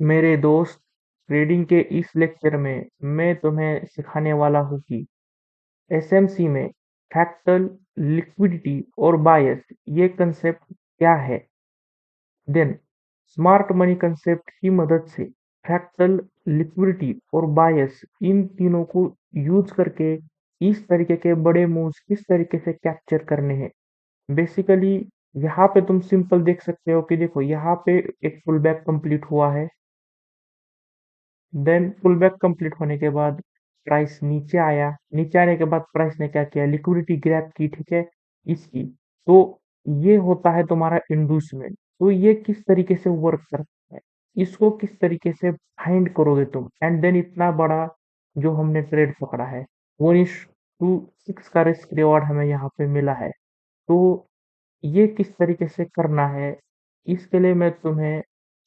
मेरे दोस्त, ट्रेडिंग के इस लेक्चर में मैं तुम्हें सिखाने वाला हूँ कि एसएमसी में फ्रैक्टल, लिक्विडिटी और बायस ये कंसेप्ट क्या है। देन स्मार्ट मनी कंसेप्ट की मदद से फ्रैक्टल, लिक्विडिटी और बायस इन तीनों को यूज करके इस तरीके के बड़े मूव्स किस तरीके से कैप्चर करने हैं। बेसिकली यहाँ पे तुम सिंपल देख सकते हो कि देखो यहाँ पे एक फुल बैक कंप्लीट हुआ है। देन पुल बैक कंप्लीट होने के बाद प्राइस नीचे आया। नीचे आने के बाद प्राइस ने क्या किया, लिक्विडिटी ग्रैब की, ठीक है, इसकी। तो ये होता है तुम्हारा इंड्यूसमेंट। तो ये किस तरीके से वर्क करता है, इसको किस तरीके से फाइंड करोगे तुम, एंड देन इतना बड़ा जो हमने ट्रेड पकड़ा है 1:6 का रिस्क रिवॉर्ड हमें यहाँ पे मिला है। तो ये किस तरीके से करना है, इसके लिए मैं तुम्हें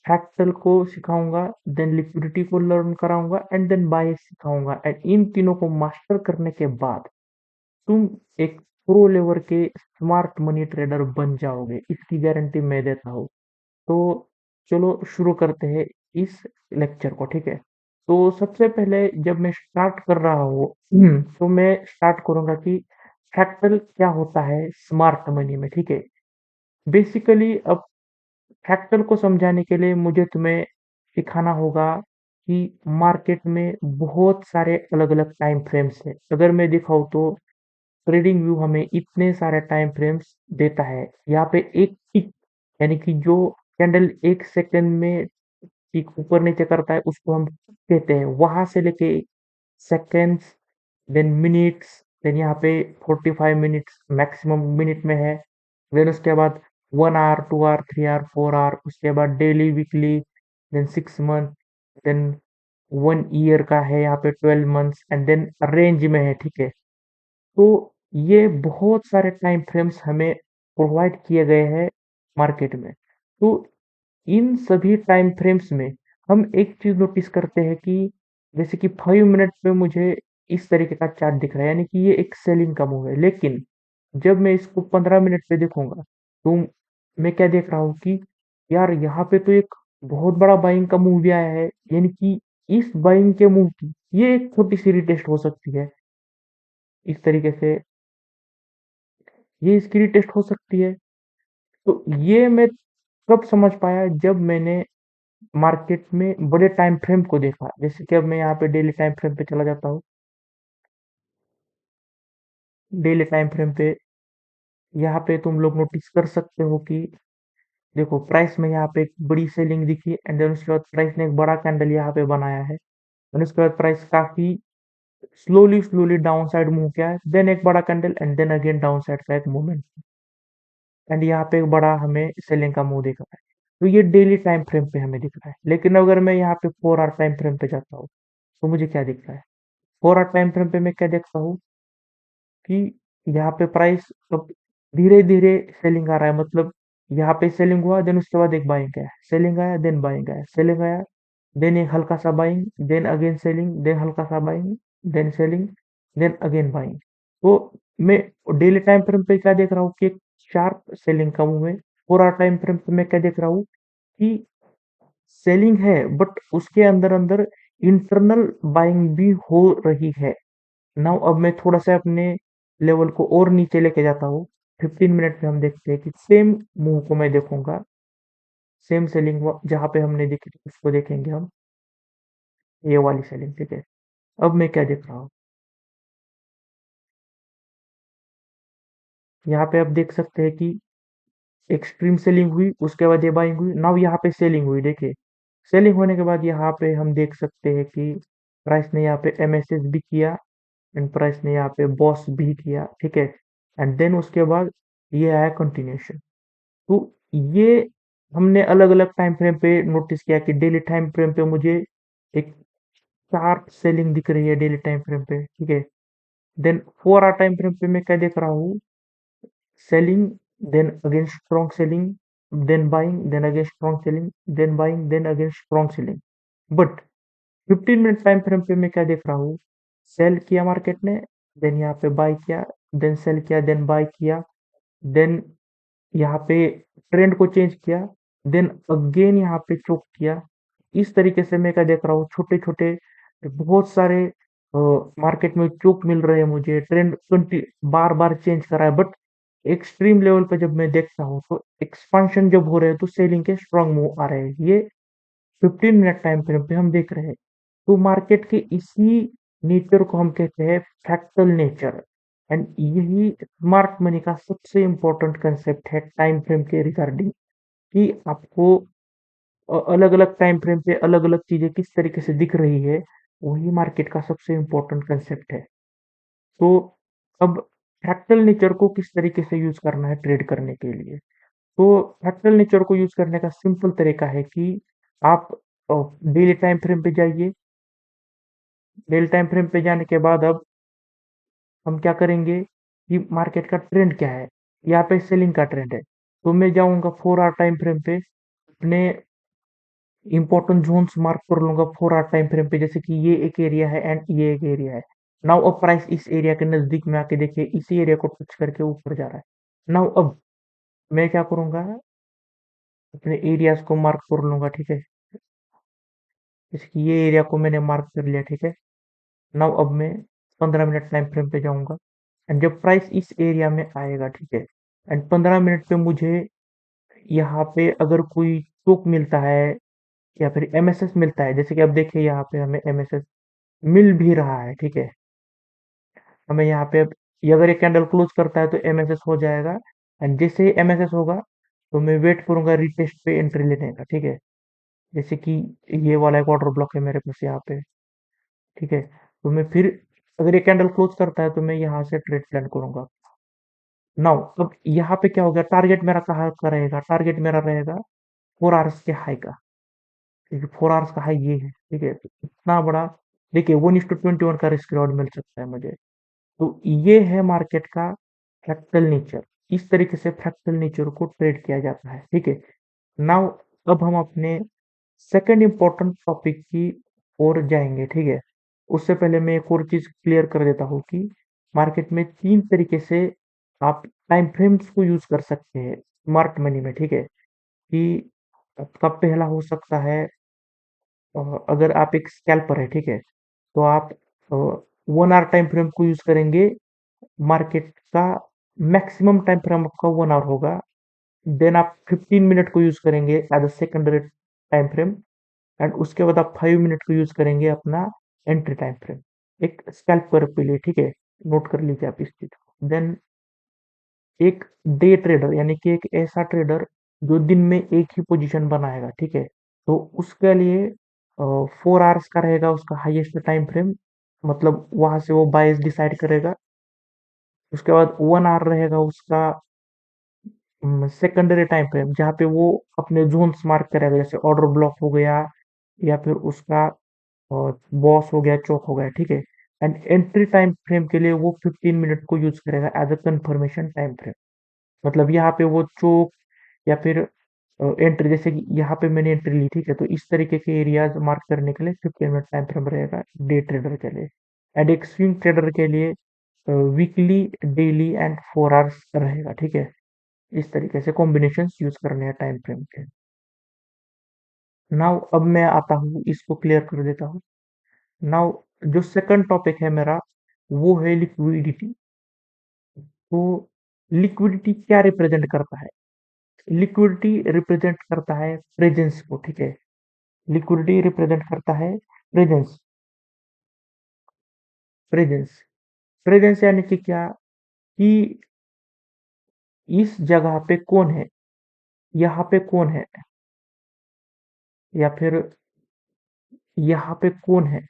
फ्रैक्टल को सिखाऊंगा, देन लिक्विडिटी को लर्न कराऊंगा एंड देन बायस सिखाऊंगा। एंड इन तीनों को मास्टर करने के बाद तुम एक प्रो लेवल के स्मार्ट मनी ट्रेडर बन जाओगे, इसकी गारंटी मैं देता हूँ। तो चलो शुरू करते हैं इस लेक्चर को, ठीक है। तो सबसे पहले जब मैं स्टार्ट कर रहा हूँ तो मैं स्टार्ट करूंगा कि फ्रैक्टल क्या होता है स्मार्ट मनी में, ठीक है। बेसिकली अब फ्रैक्टल को समझाने के लिए मुझे तुम्हें सिखाना होगा कि मार्केट में बहुत सारे अलग-अलग टाइम फ्रेम्स हैं। अगर मैं दिखाऊँ तो ट्रेडिंग व्यू हमें इतने सारे टाइम फ्रेम्स देता है। यहाँ पे एक टिक यानी कि जो कैंडल 1 सेकंड में टिक ऊपर नीचे करता है उसको हम कहते हैं। वहाँ से लेके सेकंड्स, देन मिनट्स, देन यहाँ पे 45 मिनट्स मैक्सिमम मिनट में है। देन उसके बाद 1 आवर, 2 आवर, 3 आवर, 4 आवर, उसके बाद daily, weekly, then 6 month, then 1 year का है यहाँ पे 12 मंथ्स एंड देन रेंज में है, ठीक है। तो ये बहुत सारे टाइम फ्रेम्स हमें प्रोवाइड किए गए हैं मार्केट में। तो इन सभी टाइम फ्रेम्स में हम एक चीज नोटिस करते हैं कि जैसे कि 5 मिनट पे मुझे इस तरीके का चार्ट दिख रहा है, यानी कि ये एक सेलिंग का मूव है। लेकिन जब मैं इसको 15 मिनट पे देखूंगा तो मैं क्या देख रहा हूँ कि यार यहाँ पे तो एक बहुत बड़ा बाइंग का मूव भी आया है, यानी कि इस बाइंग के मूव की ये एक छोटी सी रिटेस्ट हो सकती है। इस तरीके से ये इसकी रिटेस्ट हो सकती है। तो ये मैं कब समझ पाया, जब मैंने मार्केट में बड़े टाइम फ्रेम को देखा। जैसे कि अब मैं यहाँ पे डेली टाइम फ्रेम पे चला जाता हूँ। डेली टाइम फ्रेम पे यहाँ पे तुम लोग नोटिस कर सकते हो कि देखो प्राइस में यहाँ पे एक बड़ी सेलिंग दिखी एंड देन उसके बाद प्राइस ने एक बड़ा कैंडल यहाँ पे बनाया है। और उसके बाद प्राइस काफी slowly slowly down side move किया है, देन एक बड़ा candle and then again down side का एक मूवमेंट एंड यहाँ पे एक बड़ा हमें सेलिंग का मूव दिख रहा है। तो ये डेली टाइम फ्रेम पे हमें दिख रहा है। लेकिन अगर मैं यहाँ पे 4 आवर टाइम फ्रेम पे जाता हूँ तो मुझे क्या दिख रहा है। 4 आवर टाइम फ्रेम पे मैं क्या देखता हूँ कि यहाँ पे प्राइस अब धीरे धीरे सेलिंग आ रहा है। मतलब यहाँ पे सेलिंग हुआ, देन उसके बाद एक बाइंग आया, सेलिंग आया, देन बाइंग आया, सेलिंग आया, देन एक हल्का सा buying, then again selling, then हल्का सा buying, then selling, then again buying. तो मैं डेली टाइम फ्रेम पे क्या देख रहा हूँ कि एक शार्प सेलिंग का मूव है। 4 आवर टाइम फ्रेम पे मैं क्या देख रहा हूँ कि सेलिंग है, बट उसके अंदर अंदर इंटरनल बाइंग भी हो रही है। नाउ अब मैं थोड़ा सा अपने लेवल को और नीचे लेके जाता हूँ। 15 मिनट में हम देखते हैं कि सेम मूव को मैं देखूंगा, सेम सेलिंग जहां पे हमने देखी थी उसको देखेंगे हम, ये वाली सेलिंग, ठीक है। अब मैं क्या देख रहा हूँ, यहाँ पे आप देख सकते हैं कि एक्सट्रीम सेलिंग हुई, उसके बाद ये बाइंग हुई, नाउ यहाँ पे सेलिंग हुई। देखिए सेलिंग होने के बाद यहाँ पे हम देख सकते हैं कि प्राइस ने यहाँ पे एमएसएस भी किया एंड प्राइस ने यहाँ पे बॉस भी किया, ठीक है। एंड देन उसके बाद ये आया कंटिन्यूशन। तो ये हमने अलग अलग टाइम फ्रेम पे नोटिस किया कि डेली टाइम फ्रेम पे मुझे एक शार्प सेलिंग दिख रही है डेली टाइम फ्रेम पे, ठीक है। देन 4 आवर टाइम फ्रेम पे मैं क्या देख रहा हूँ, selling, then again strong selling, then buying, then again strong selling, then buying, then again strong selling. But 15 minute time frame पे मैं क्या देख रहा हूँ, सेल किया मार्केट ने, देन यहाँ पे बाय किया, देन सेल किया, देन बाय किया, देन यहाँ पे ट्रेंड को चेंज किया, देन अगेन यहाँ पे चोक किया, इस तरीके से मैं क्या देख रहा हूँ, छोटे-छोटे बहुत सारे मार्केट में चूक मिल रहे हैं मुझे, ट्रेंड बार-बार चेंज कर रहा है, बट एक्सट्रीम लेवल पे जब मैं देखता हूँ, तो एक्सपांशन जब हो रहे हैं, तो सेलिंग के स्ट्रॉन्ग मूव आ रहे हैं। ये 15 मिनट टाइम फ्रेम पे हम देख रहे हैं। तो मार्केट के इसी नेचर को हम कहते हैं फ्रैक्टल नेचर, एंड यही स्मार्ट मनी का सबसे इम्पोर्टेंट कंसेप्ट है टाइम फ्रेम के रिगार्डिंग, कि आपको अलग-अलग टाइम फ्रेम पे अलग-अलग चीजें किस तरीके से दिख रही है, वही मार्केट का सबसे इम्पोर्टेंट कंसेप्ट है। तो अब फ्रैक्टल नेचर को किस तरीके से यूज करना है ट्रेड करने के लिए? तो फ्रैक्टल नेचर को यूज करने का सिंपल तरीका है कि आप डेली टाइम फ्रेम पे जाइए। डेली टाइम फ्रेम पे जाने के बाद अब हम क्या करेंगे कि मार्केट का ट्रेंड क्या है, यहाँ पे सेलिंग का ट्रेंड है, तो मैं जाऊंगा 4 आवर टाइम फ्रेम पे, अपने इंपॉर्टेंट जोन्स मार्क कर लूंगा 4 आवर टाइम फ्रेम पे, जैसे कि ये एक एरिया है एंड ये एक एरिया है। नाउ अब प्राइस इस एरिया के नजदीक में आके देखिए, इसी एरिया को टच करके ऊपर जा रहा है। नाउ अब मैं क्या करूंगा, अपने एरियाज को मार्क कर लूंगा, ठीक है। जैसे कि ये एरिया को मैंने मार्क कर लिया, ठीक है। नाउ अब मैं 15 मिनट टाइम फ्रेम पे जाऊंगा, एंड जब प्राइस इस एरिया में आएगा, ठीक है, एंड 15 मिनट पे मुझे यहाँ पे अगर कोई टोक मिलता है या फिर एमएसएस मिलता है, जैसे कि अब देखिए यहाँ पे हमें एमएसएस मिल भी रहा है, ठीक है। हमें यहाँ पे अब ये अगर ये कैंडल क्लोज करता है तो एमएसएस हो जाएगा, एंड जैसे ही एमएसएस होगा तो मैं वेट करूंगा रिटेस्ट पे एंट्री लेने का, ठीक है। जैसे कि ये वाला एक ऑर्डर ब्लॉक है मेरे पास यहाँ पे, ठीक है। तो मैं फिर अगर ये कैंडल क्लोज करता है तो मैं यहाँ से ट्रेड प्लान करूंगा। नाउ अब यहाँ पे क्या हो गया, टारगेट मेरा कहाँ का रहेगा, टारगेट मेरा रहेगा 4 आवर्स के हाई का, क्योंकि 4 आवर्स का हाई ये है, ठीक है। तो इतना बड़ा, देखिए 1:21 का रिस्क रिवॉर्ड मिल सकता है मुझे। तो ये है मार्केट का फ्रैक्टल नेचर। इस तरीके से फ्रैक्टल नेचर को ट्रेड किया जाता है, ठीक है। नाउ अब हम अपने सेकंड इंपॉर्टेंट टॉपिक की ओर जाएंगे, ठीक है। उससे पहले मैं एक और चीज क्लियर कर देता हूँ कि मार्केट में 3 तरीके से आप टाइम फ्रेम्स को यूज कर सकते हैं स्मार्ट मनी में, ठीक है। कि आपका पहला हो सकता है, अगर आप एक स्कैल्पर है, ठीक है, तो आप 1 आवर टाइम फ्रेम को यूज करेंगे। मार्केट का मैक्सिमम टाइम फ्रेम आपका 1 आवर होगा। देन आप 15 मिनट को यूज करेंगे as a secondary time frame, and उसके बाद आप 5 मिनट को यूज करेंगे अपना एंट्री टाइम फ्रेम, एक स्कैल्पर के लिए, ठीक है। नोट कर लीजिए आप इस चीज को। देन एक डे ट्रेडर, यानी कि एक ऐसा ट्रेडर जो दिन में एक ही पोजीशन बनाएगा, ठीक है। तो उसके लिए 4 आवर्स का रहेगा उसका हाईएस्ट टाइम फ्रेम, मतलब वहां से वो बायस डिसाइड करेगा। उसके बाद 1 आवर रहेगा उसका सेकेंडरी टाइम फ्रेम, जहाँ पे वो अपने जोन्स मार्क करेगा, जैसे ऑर्डर ब्लॉक हो गया या फिर उसका बॉस हो गया, चौक हो गया, ठीक है। एंड एंट्री टाइम फ्रेम के लिए वो 15 मिनट को यूज करेगा as a confirmation time frame. मतलब यहाँ पे वो चौक या फिर एंट्री, जैसे कि यहाँ पे मैंने एंट्री ली, ठीक है, तो इस तरीके के एरियाज मार्क करने के लिए 15 मिनट टाइम फ्रेम रहेगा डे ट्रेडर के लिए। एंड एक स्विंग ट्रेडर के लिए वीकली, डेली एंड 4 आवर्स रहेगा, ठीक है। इस तरीके से कॉम्बिनेशन यूज करने हैं टाइम फ्रेम के। नाउ अब मैं आता हूँ, इसको क्लियर कर देता हूँ। नाउ जो सेकंड टॉपिक है मेरा, वो है लिक्विडिटी। तो लिक्विडिटी क्या रिप्रेजेंट करता है? लिक्विडिटी रिप्रेजेंट करता है प्रेजेंस को, ठीक है। लिक्विडिटी रिप्रेजेंट करता है प्रेजेंस। प्रेजेंस प्रेजेंस यानी कि क्या, कि इस जगह पे कौन है, यहाँ पे कौन है, या फिर यहाँ पे कौन है,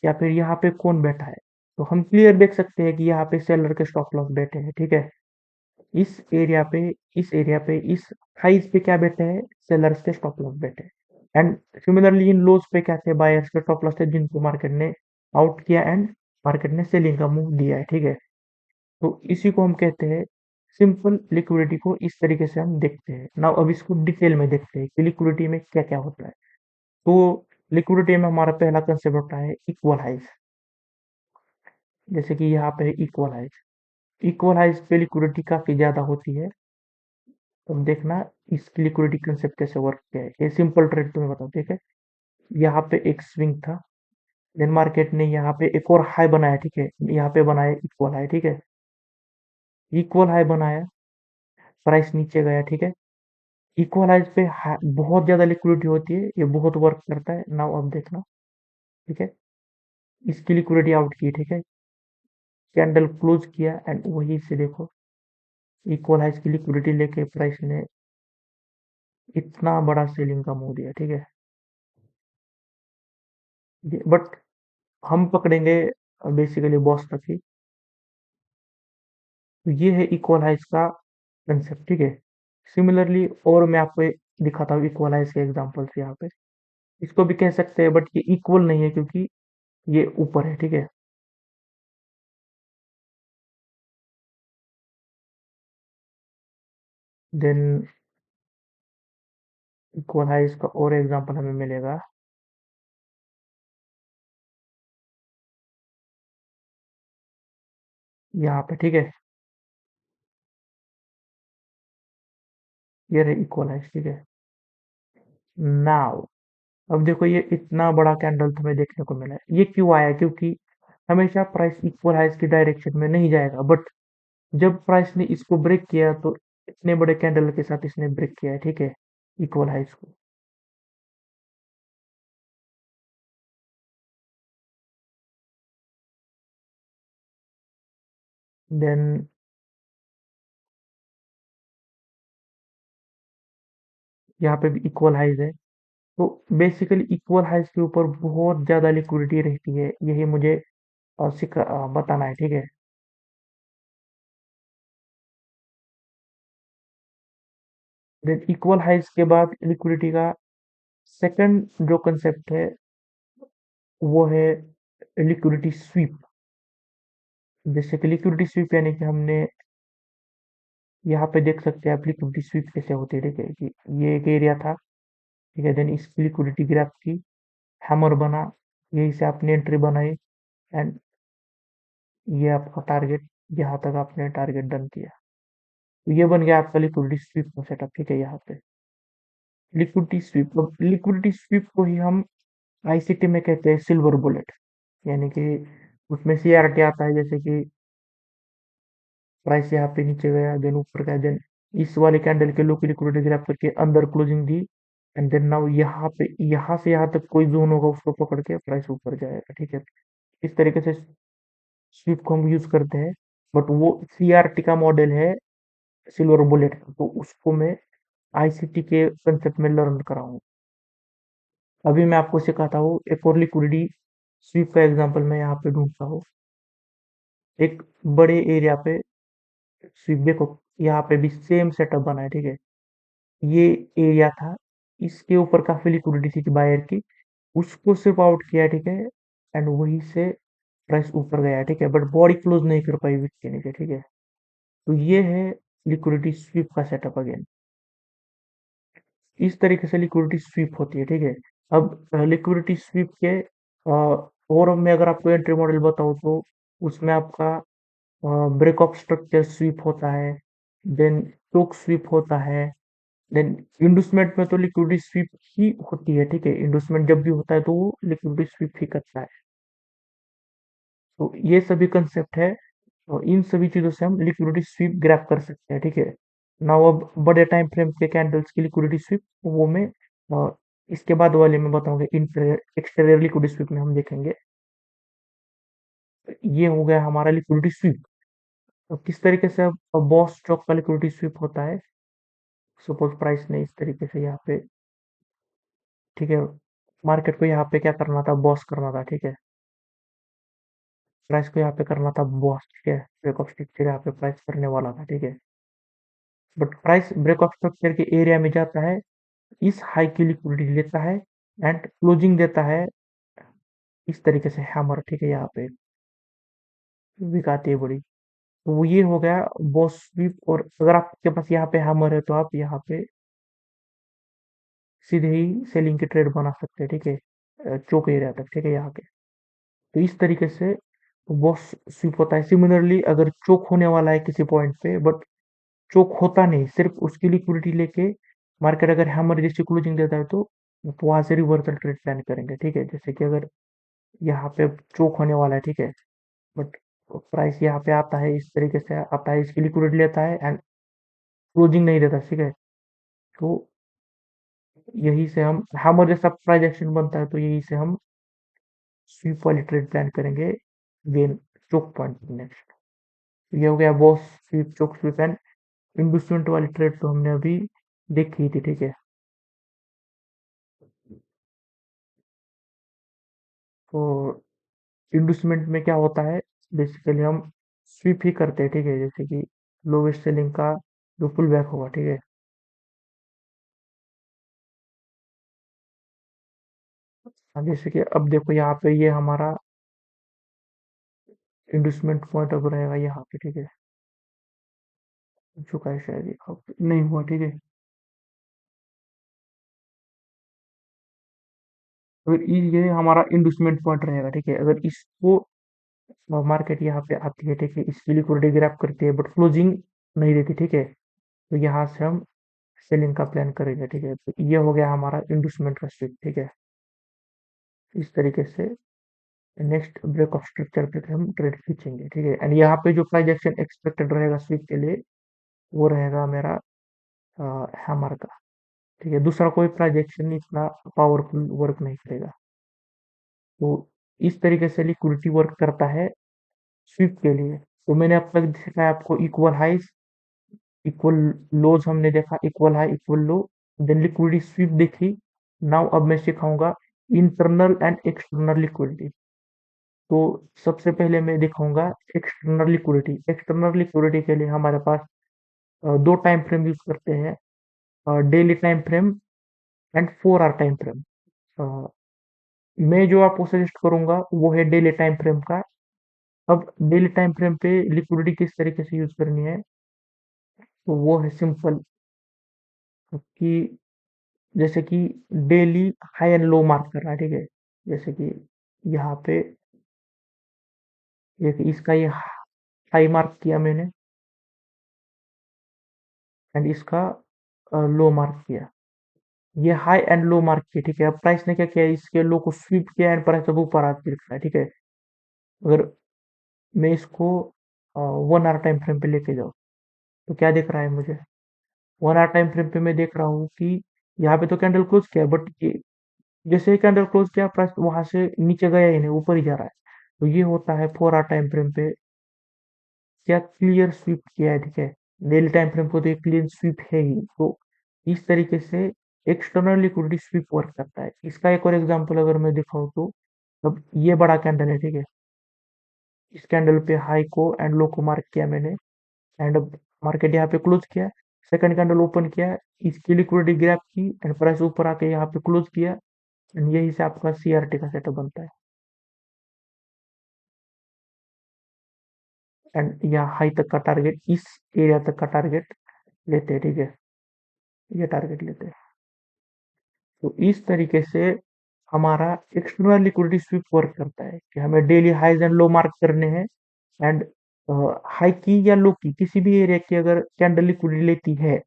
या फिर यहाँ पे कौन बैठा है। तो हम क्लियर देख सकते हैं कि यहाँ पे सेलर के स्टॉप लॉस बैठे हैं, ठीक है। इस एरिया पे इस एरिया पे इस हाइज पे क्या बैठे हैं, सेलर्स के स्टॉप लॉस बैठे हैं। एंड सिमिलरली इन लोज पे क्या थे, बायर्स के स्टॉप लॉस थे, जिनको मार्केट ने आउट किया एंड मार्केट ने सेलिंग का मूव दिया है, ठीक है। तो इसी को हम कहते हैं सिंपल लिक्विडिटी को। इस तरीके से हम देखते हैं। नाउ अब इसको डिटेल में देखते हैं कि लिक्विडिटी में क्या क्या होता है। तो लिक्विडिटी में हमारा पहला कंसेप्ट होता है इक्वल हाइज। जैसे कि यहाँ पे इक्वल हाइज, इक्वल हाइज पे लिक्विडिटी काफी ज्यादा होती है। अब देखना इसकी लिक्विडिटी कंसेप्ट कैसे वर्क किया है। ये सिंपल ट्रेड तुम्हें बताओ, ठीक है। यहाँ पे एक स्विंग था, देन मार्केट ने यहाँ पे एक और हाई बनाया, ठीक है। यहाँ पे बनाया इक्वल हाई, ठीक है। इक्वल हाई बनाया, प्राइस नीचे गया, ठीक है। इक्वल हाई पे बहुत ज्यादा लिक्विडिटी होती है, ये बहुत वर्क करता है। नाउ अब देखना, ठीक है। इसकी लिक्विडिटी आउट की, ठीक है। कैंडल क्लोज किया एंड वही से देखो इक्वल हाइज की लिक्विडिटी लेके प्राइस ने इतना बड़ा सेलिंग का मूव दिया, ठीक है। बट हम पकड़ेंगे बेसिकली बॉस तक ही। तो ये है इक्वल हाइज का कंसेप्ट, ठीक है। सिमिलरली और मैं आपको दिखाता हूँ इक्वल हाइज के एग्जांपल्स यहाँ पे। इसको भी कह सकते हैं बट ये इक्वल नहीं है क्योंकि ये ऊपर है, ठीक है। देन इक्वल हाइज का और एग्जांपल हमें मिलेगा यहाँ पे, ठीक है। ये रहे इक्वल हाइज, ठीक है। नाउ अब देखो ये इतना बड़ा कैंडल तुम्हें देखने को मिला है, ये क्यों आया? क्योंकि हमेशा प्राइस इक्वल हाइज की डायरेक्शन में नहीं जाएगा, बट जब प्राइस ने इसको ब्रेक किया तो इतने बड़े कैंडल के साथ इसने ब्रेक किया है, ठीक है, इक्वल हाइज को। देन यहाँ पे भी इक्वल हाइज है। तो बेसिकली इक्वल हाइज के ऊपर बहुत ज्यादा लिक्विडिटी रहती है, यही मुझे बताना है, ठीक है। देन इक्वल हाइज के बाद लिक्विडिटी का सेकंड जो कंसेप्ट है वो है लिक्विडिटी स्वीप। जैसे कि लिक्विडिटी स्वीप यानी कि हमने यहाँ पे देख सकते हैं आप लिक्विडिटी स्वीप कैसे होती है, ठीक है। कि ये एक एरिया था, ठीक है। देन इसकी लिक्विडिटी ग्राफ की हैमर बना, यही से आपने एंट्री बनाई एंड ये आपका टारगेट, यहाँ तक आपने टारगेट डन किया। तो ये बन गया आपका लिक्विडिटी स्वीप का सेटअप, ठीक है। यहाँ पे लिक्विडिटी स्वीप को ही हम आईसीटी में कहते हैं सिल्वर बुलेट। यानी कि उसमें सीआरटी आता है, जैसे कि प्राइस यहाँ पे नीचे गया, देन ऊपर गया, देन इस वाले कैंडल के लो की लिक्विडिटी ग्राफ करके अंदर क्लोजिंग दी एंड देन नाउ यहाँ पे यहाँ से यहाँ तक कोई जोन होगा उसको पकड़ के प्राइस ऊपर जाएगा, ठीक है। इस तरीके से स्विफ्ट को हम यूज करते हैं। बट वो सीआरटी का मॉडल है सिल्वर बुलेट का, तो उसको मैं आईसीटी के कंसेप्ट में लर्न करा हूँ। अभी मैं आपको सिखाता हूँ एक और लिक्विडिटी स्वीप का एग्जांपल मैं यहाँ पे ढूंढता हूँ। एक बड़े एरिया पे स्वीप देखो, यहाँ पे भी सेम सेटअप बना है, ठीक है। ये एरिया था, इसके ऊपर काफी लिक्विडिटी थी बायर की, उसको सिर्फ आउट किया, ठीक है। एंड वहीं से प्राइस ऊपर गया, ठीक है। बट बॉडी क्लोज नहीं कर पाई विक के नीचे, ठीक है। तो ये है लिक्विडिटी स्वीप का सेटअप अगेन। इस तरीके से लिक्विडिटी स्वीप होती है, ठीक है। अब लिक्विडिटी स्वीप के और मैं अगर आपको एंट्री मॉडल बताऊं तो उसमें आपका ब्रेक ऑफ स्ट्रक्चर स्वीप होता है, देन टोक स्वीप होता है, देन इंडूसमेंट में तो लिक्विडिटी स्वीप ही होती है, ठीक है। इंडूसमेंट जब भी होता है तो वो लिक्विडिटी स्वीप ही करता है। तो ये सभी कंसेप्ट है और इन सभी चीजों से हम लिक्विडिटी स्वीप ग्रैब कर सकते हैं, ठीक है। नाउ अब बड़े टाइम फ्रेम के कैंडल्स की लिक्विडिटी स्वीप वो मैं इसके बाद वाले में बताऊंगा, एक्सटेरियर लिक्विडिटी स्वीप में हम देखेंगे। ये हो गया हमारा लिक्विडिटी स्वीप। तो किस तरीके से अब बॉस स्टॉक का लिक्विडिटी स्वीप होता है। सपोज प्राइस ने इस तरीके से यहाँ पे, ठीक है, मार्केट को यहाँ पे क्या करना था, बॉस करना था, ठीक है। प्राइस को यहाँ पे करना था बॉस, ठीक है। ब्रेक ऑफ स्ट्रक्चर यहाँ पे प्राइस करने वाला था, ठीक है। But price break of structure के एरिया में जाता है, इस हाई की लिक्विडिटी लेता है एंड क्लोजिंग देता है इस तरीके से हैमर, ठीक है। यहाँ पे वीक आती है बड़ी। तो वो ये हो गया बॉस स्वीप। और अगर आपके पास यहाँ पे हैमर है तो आप यहाँ पे सीधे ही सेलिंग की ट्रेड बना सकते हैं, ठीक है, चौक एरिया तक, ठीक है, यहाँ के। तो इस तरीके से बॉस स्वीप होता है। सिमिलरली अगर चोक होने वाला है किसी पॉइंट पे, बट चोक होता नहीं, सिर्फ उसकी लिक्विडिटी लेके मार्केट अगर हैमर जैसी क्लोजिंग देता है तो वहां से रिवर्सल ट्रेड प्लान करेंगे, ठीक है। जैसे कि अगर यहाँ पे चोक होने वाला है, ठीक है, बट प्राइस यहाँ पे आता है, इस तरीके से आता है, इसकी लिक्विडिटी लेता है एंड क्लोजिंग नहीं देता, ठीक है। तो यही से हम हैमर जैसा प्राइस एक्शन बनता है, तो यही से हम स्वीप वाली ट्रेड प्लान करेंगे वेन चोक पॉइंट नेक्स्ट। ये हो गया boss sweep, choke sweep and investment वाली ट्रेड तो हमने अभी देखी थी, ठीक है। तो इन्वेस्टमेंट में क्या होता है, बेसिकली हम स्वीप ही करते हैं, ठीक है। जैसे कि लोवेस्ट सेलिंग का जो पुल बैक होगा, ठीक है। जैसे कि अब देखो यहाँ पे ये हमारा इन्वेस्टमेंट पॉइंट अब रहेगा यहाँ पे, ठीक है। चुका है शायद, ये अब नहीं हुआ, ठीक है। अगर ये हमारा इन्वेस्टमेंट पॉइंट रहेगा, ठीक है। अगर इसको मार्केट यहाँ पे आती है, ठीक है, इसकी लिक्विडिटी ग्रैब करती है बट क्लोजिंग नहीं देती, ठीक है, तो यहाँ से हम सेलिंग का प्लान करेंगे, ठीक है। तो ये हो गया हमारा इन्वेस्टमेंट का स्विप, ठीक है। इस तरीके से नेक्स्ट ब्रेक ऑफ स्ट्रक्चर पे हम ट्रेड खींचेंगे, ठीक है। एंड यहाँ पे जो प्राइस एक्शन एक्सपेक्टेड रहेगा स्विप के लिए, वो रहेगा मेरा हैमर का, ठीक है। दूसरा कोई प्राइस एक्शन इतना पावरफुल वर्क नहीं करेगा। तो इस तरीके से लिक्विडिटी वर्क करता है स्विप के लिए। तो मैंने अब तक दिखाया आपको इक्वल हाइज, इक्वल लोज हमने देखा, इक्वल हाई इक्वल लो, देन लिक्विडिटी स्वीप देखी। नाउ अब मैं सिखाऊंगा इंटरनल एंड एक्सटर्नल लिक्विडिटी। तो सबसे पहले मैं दिखाऊंगा एक्सटर्नल लिक्विडिटी। एक्सटर्नल लिक्विडिटी के लिए हमारे पास दो टाइम फ्रेम यूज करते हैं, daily time frame and 4 hour time frame. मैं जो आपको सजेस्ट करूंगा वो है डेली टाइम फ्रेम का। अब डेली टाइम फ्रेम पे लिक्विडिटी किस तरीके से यूज करनी है, तो वो है सिंपल कि जैसे कि daily high and low mark करना है, ठीक है। जैसे कि यहाँ पे एक इसका ये हाई मार्क किया मैंने एंड इसका लो मार्क किया। ये हाई एंड लो मार्क किया, ठीक है। अब प्राइस ने क्या किया, इसके लो को स्वीप किया एंड प्राइस अब ऊपर आके दिख रहा है, ठीक है। अगर मैं इसको 1 आवर टाइम फ्रेम पे लेके जाऊँ तो क्या दिख रहा है मुझे, 1 आवर टाइम फ्रेम पे मैं देख रहा हूँ कि यहाँ पे तो कैंडल क्लोज किया, बट जैसे ही कैंडल क्लोज किया प्राइस वहां से नीचे गया ही नहीं, ऊपर ही जा रहा है। तो ये होता है 4 आवर टाइम फ्रेम पे क्या क्लियर स्वीप किया है, ठीक है। डेली टाइम फ्रेम को तो एक क्लियर स्वीप है ही। तो इस तरीके से एक्सटर्नल लिक्विडिटी स्वीप वर्क करता है। इसका एक और एग्जांपल अगर मैं दिखाऊं तो अब ये बड़ा कैंडल है, ठीक है। इस कैंडल पे हाई को एंड लो को मार्क किया मैंने एंड अब मार्केट यहाँ पे क्लोज किया। सेकंड कैंडल ओपन किया, इसकी लिक्विडिटी ग्रैब की एंड प्राइस ऊपर आके यहाँ पे क्लोज किया एंड यही से आपका सीआरटी का सेटअप बनता है। एंड यहाँ हाई तक का टारगेट, इस एरिया तक का टारगेट लेते हैं, ठीक है। ये टारगेट लेते हैं। तो इस तरीके से हमारा एक्सटर्नल लिक्विडिटी स्वीप वर्क करता है कि हमें daily highs and low mark करने हैं एंड हाई की या लो की किसी भी एरिया की अगर कैंडल लिक्विडिटी लेती है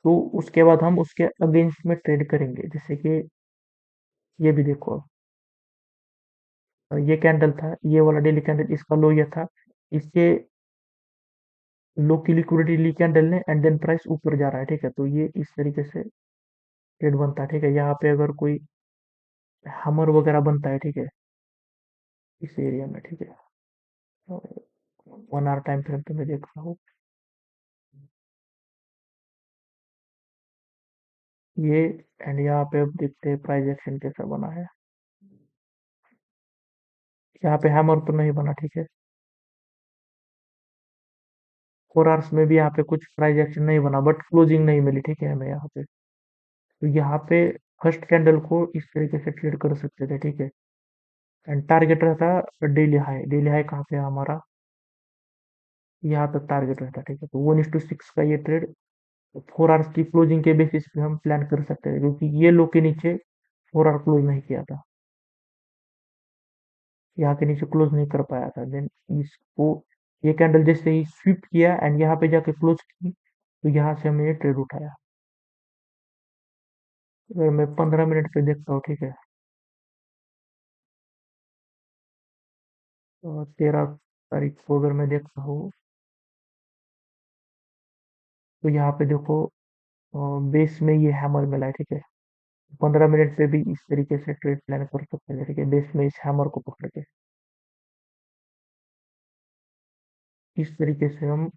तो उसके बाद हम उसके अगेंस्ट में ट्रेड करेंगे। जैसे कि ये भी देखो, ये कैंडल था, ये वाला डेली कैंडल, इसका लो ये था, इसके लो की लिक्विडिटी ली कैंडल ने एंड देन प्राइस ऊपर जा रहा है, ठीक है। तो ये इस तरीके से ट्रेड बनता है, ठीक है। यहाँ पे अगर कोई हमर वगैरह बनता है, ठीक है, इस एरिया में, ठीक है। 1 आवर टाइम फ्रेम पे मैं देख रहा हूँ ये एंड यहाँ पे अब देखते हैं प्राइस एक्शन कैसा बना है। यहाँ पे हैमर तो नहीं बना, ठीक है। 4 आवर्स में भी यहाँ पे कुछ प्राइस एक्शन नहीं बना बट क्लोजिंग नहीं मिली, ठीक है, हमें यहाँ पे। तो यहाँ पे फर्स्ट कैंडल को इस तरीके से ट्रेड कर सकते थे, ठीक है। एंड टारगेट रहता डेली हाई। डेली हाई कहाँ पे है हमारा, यहाँ तक टारगेट रहता, ठीक है। तो 1:6 का ये ट्रेड 4 आवर्स की क्लोजिंग के बेसिस पे हम प्लान कर सकते हैं, क्योंकि ये लो के नीचे 4 आवर क्लोज नहीं किया था, यहाँ के नीचे क्लोज नहीं कर पाया था। देन इसको ये कैंडल जैसे ही स्वीप किया एंड यहाँ पे जाके क्लोज की, तो यहाँ से हमने ये ट्रेड उठाया। अगर मैं 15 मिनट पे देखता हूँ, ठीक है, 13 तारीख को अगर मैं देखता हूँ, तो यहाँ पे देखो बेस में ये हैमर मिला है, ठीक है। 15 मिनट पे भी इस तरीके से ट्रेड प्लान कर सकते हैं, ठीक है, बेस में इस हैमर को पकड़ के। इस तरीके से हम